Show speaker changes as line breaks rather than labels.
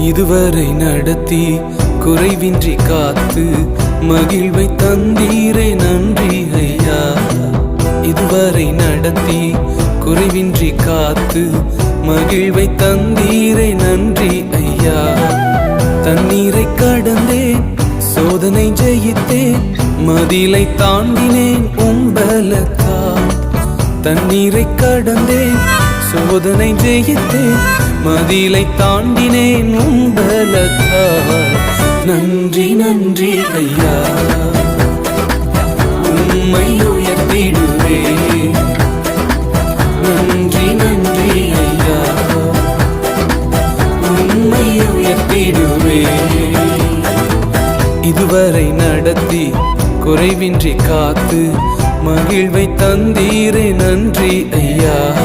இதுவரை நடத்தி குறைவின்றி காத்து மகிழ்வை தந்தீரே நன்றி ஐயா. இதுவரை நடத்தி குறைவின்றி காத்து மகிழ்வை தந்தீரே நன்றி ஐயா. தண்ணீரை கடந்தேன், சோதனை ஜெயித்தேன், மதிலை தாண்டினேன் உம்பலத்தா. தண்ணீரை கடந்தேன், சோதனை ஜெயித்தேன், மதிலை தாண்டினேன் உம்பலத்தா. நன்றி நன்றி ஐயா, உம்மை உயர்த்திடுவேன். நன்றி நன்றி ஐயா, உம்மை உயர்த்திடுவேன். இதுவரை நடத்தி குறைவின்றி